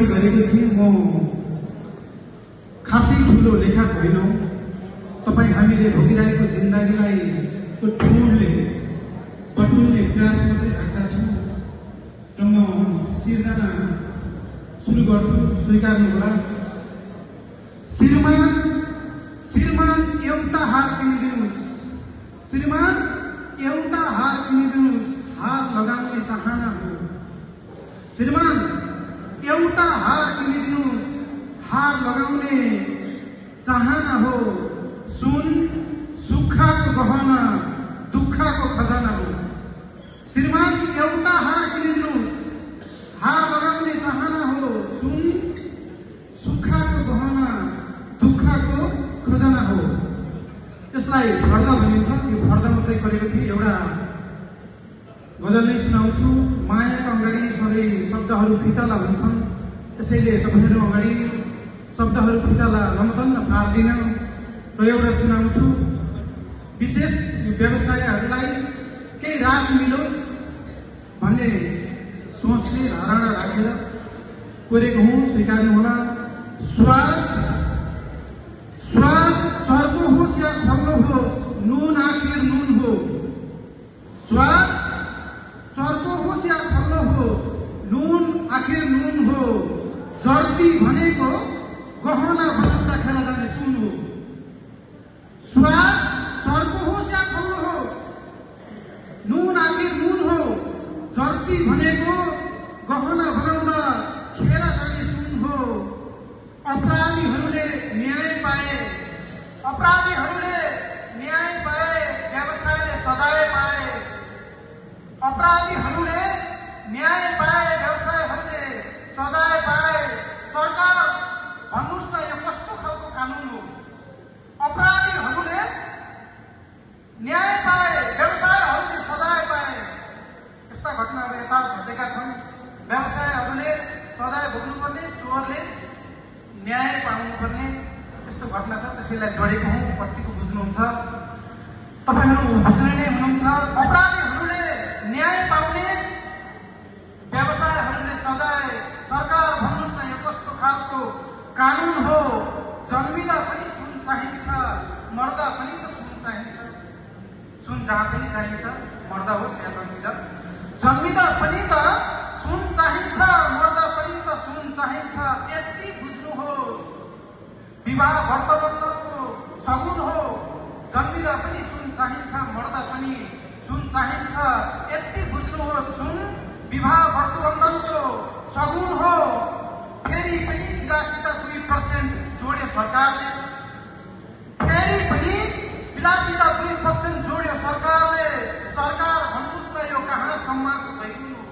गरेको थिएँ। म खासै ठुलो लेखक होइन। तपाईँ हामीले भोगिरहेको जिन्दगीलाई त्यो ठुलले बटुल्ने प्रयास मात्रै राख्दा छौँ र म सिर्जना सुरु गर्छु, स्वीकार्नुहोला। श्रीमान श्रीमान एउटा हार किनिदिनुहोस्, श्रीमान एउटा हार किनिदिनुहोस्, हार लगाउने चाहना हो। श्रीमान एउटा हार किनिदिनुहोस्, हार लगाउने चाहना हो। सुन सुखको गहना, दुःखको खजाना हो। श्रीमान एउटा हार किनिदिनुहोस्, हार लगाउने चाहना हो। सुन सुखको गहना, दुःखको खजाना हो। यसलाई भर्दा भनिन्छ। यो भर्दा मात्रै गरेको थिएँ। एउटा गजल नै सुनाउँछु। मायाको अगाडि सधैँ शब्दहरू फितला हुन्छन्, त्यसैले तपाईँहरू अगाडि शब्दहरू फितला लमतन्न पार्दिन र एउटा सुनाउँछु। विशेष व्यवसायहरूलाई केही रात मिलोस् भन्ने सोचले धारणा राखेर कोरेको हुँ, स्वीकार्नुहोला। स्वाद स्वाद सर्को होस् या खल्लो होस्, नुन आखिर नुन हो। स्वाद सर्को होस् या खल्लो होस्, नुन आखिर नुन हो। जर्ती भनेको गहना बनाउँदा खेर जाने सुन हो। स्वाद सर्को होस् या खल्लो होस्, नुन आखिर नुन हो। जर्ती भनेको गहना बनाउँदा खेर जाने सुन हो। अपराधीहरूले न्याय पाए, अपराधीहरूले न्याय पाए, व्यवसायले सजाय पाए। अपराधीहरूले न्याय पाए, व्यवसायहरूले सजाय पाए। सरकार भन्नुहोस् न, यो कस्तो खालको कानुन हो? अपराधीहरूले न्याय पाए, व्यवसायहरूले सजाय पाए। यस्ता घटनाहरू यथार्थ घटेका छन्। व्यवसायहरूले सजाय भोग्नुपर्ने, चोरले न्याय पाउनुपर्ने यस्तो घटना छ। त्यसैलाई जोडेको हुँ। कतिको बुझ्नुहुन्छ? तपाईँहरू बुझ्ने नै हुनुहुन्छ। अपराधीहरूले न्याय पाउने, व्यवसायहरूले सजाय। सरकार भन्नुहोस् न, यो कस्तो खालको कानुन हो? जन्मिँदा पनि सुन चाहिन्छ, मर्दा पनि त सुन चाहिन्छ। सुन जहाँ पनि चाहिन्छ, मर्दा होस् या जन्मिँदा। जन्मिँदा पनि त सुन चाहिन्छ, मर्दा पनि त सुन चाहिन्छ। यति बुझ्नुहोस्, विवाह व्रतबन्धनको सगुन हो। जन्मिँदा पनि सुन चाहिन्छ, मर्दा पनि सुन चाहिन्छ। यति बुझ्नुहोस्, सुन विवाह व्रतबन्धनको सगुन हो। फेरि पनि विलासिता 2% जोड्यो सरकारले। फेरि पनि विलासिता 2% जोड्यो सरकारले। सरकार भन्नुहोस् न, यो कहाँसम्मको बैगुन हो?